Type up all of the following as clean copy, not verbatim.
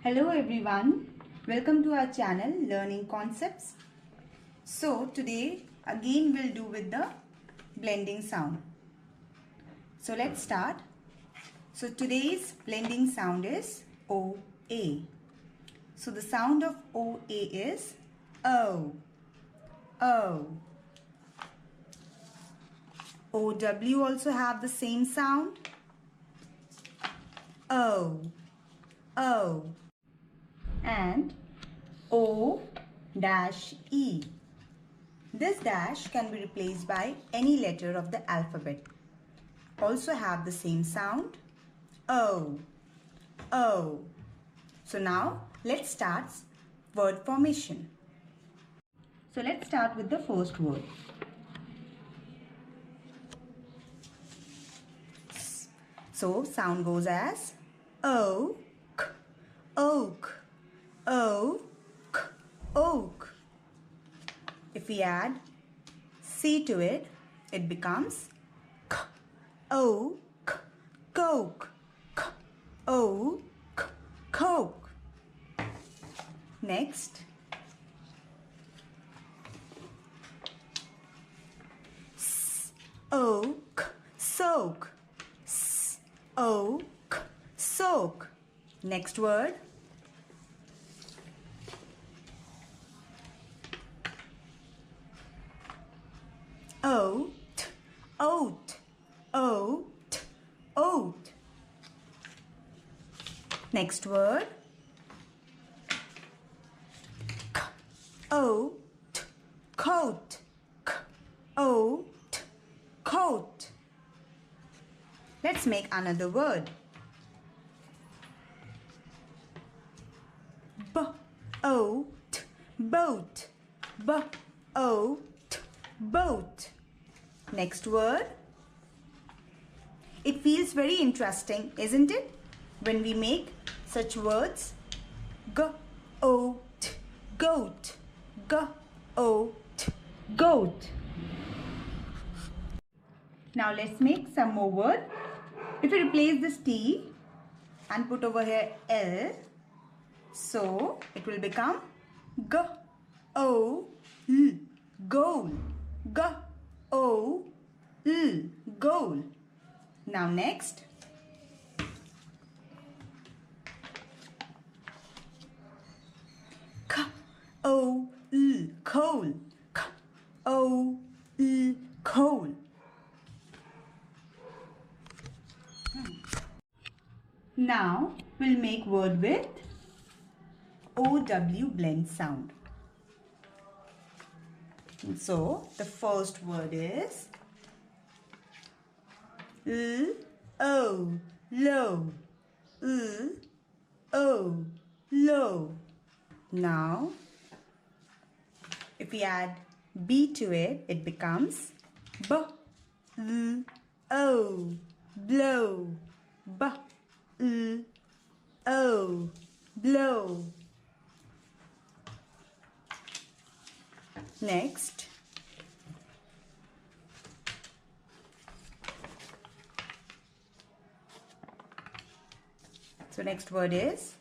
Hello everyone, welcome to our channel Learning Concepts. So today again we'll do with the blending sound. So let's start. So today's blending sound is OA. So the sound of OA is O, O. OW also have the same sound. O, O. And O-E. This dash can be replaced by any letter of the alphabet. Also have the same sound. O, O. So now let's start word formation. So let's start with the first word. So sound goes as oak, oak, oak, oak. If we add C to it, it becomes k, oak, coke, k, oak, coke. Next, S, oak, soak, S, oak, soak. Next word, oat, oat, oat, oat. Next word, k, oat, coat, k, oat, coat. Let's make another word. B-oat, boat, B-oat, boat. Next word. It feels very interesting, isn't it? When we make such words. G-oat, goat, G-oat, goat. Now let's make some more words. If we replace this T and put over here L, so it will become G-O-L, goal, G-O-L, goal. Now next, K-O-L, coal, K-O-L, coal. Now we'll make word with OW blend sound. So the first word is L-O, low, L-O, low. Now if we add B to it, it becomes B-L-O, blow, B-L-O, blow. Next, so next word is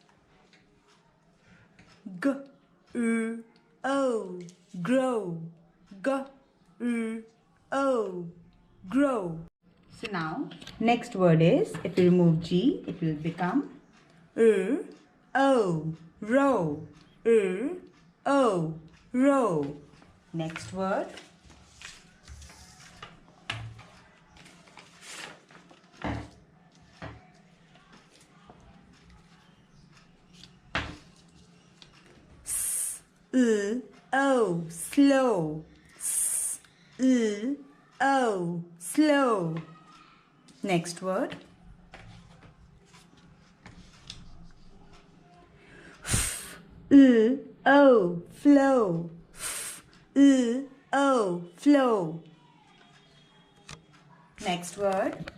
G-R-O, grow, G-R-O, grow. So now next word is, if we remove G, it will become R-O, row, R-O, row. Next word, S-L-O, slow, S-L-O, slow. Next word, F-L-O, flow, F-L-O, flow. Next word,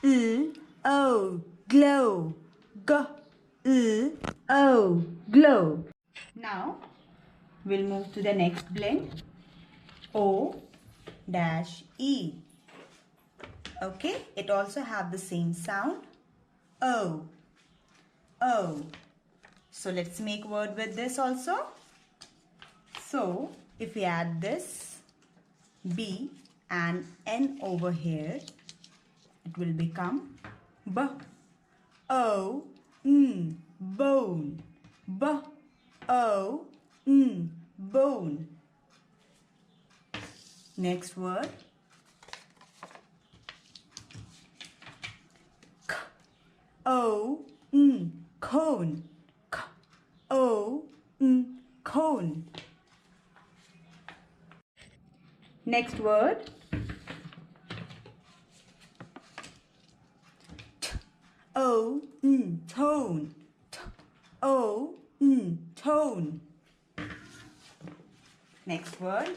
G-L-O, glow, G-L-O, glow. Now we'll move to the next blend. O-E, Okay, it also have the same sound. O. O. So let's make word with this also. So if we add this B and N over here, it will become B. O. N. Bone. B. O. N. Bone. Next word. K. O. N. Cone. K. O. N. Cone. Next word. T. O. N. Tone. T. O. N. Tone. Next word.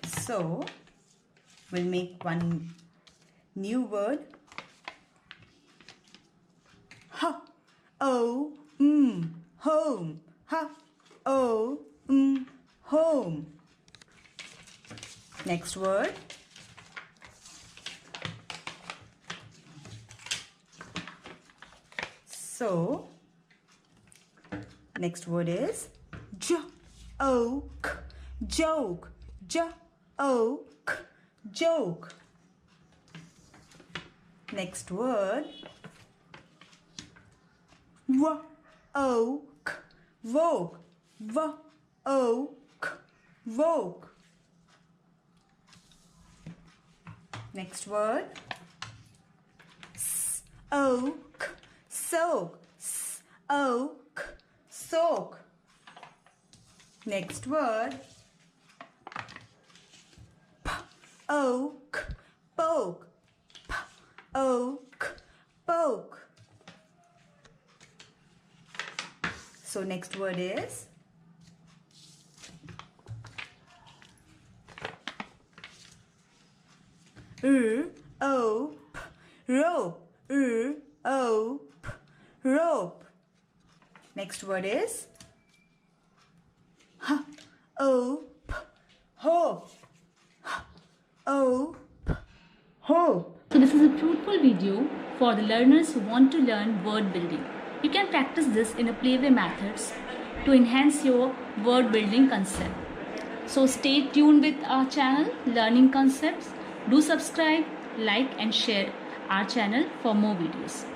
So we'll make one new word. H. O. Home. H. O. Home. Next word. So next word is joke. Joke. Joke. Joke. Next word. Woke. Woke. Woke. Woke. Next word. Soak. Soak. Soak. Soak. Next word. Poke. Poke. Poke. Poke. So next word is rope. Rope. Rope. Rope. Next word is hope. Hope. Hope. Hope. So this is a fruitful video for the learners who want to learn word building. You can practice this in a playway methods to enhance your word building concept. So stay tuned with our channel Learning Concepts. Do subscribe, like and share our channel for more videos.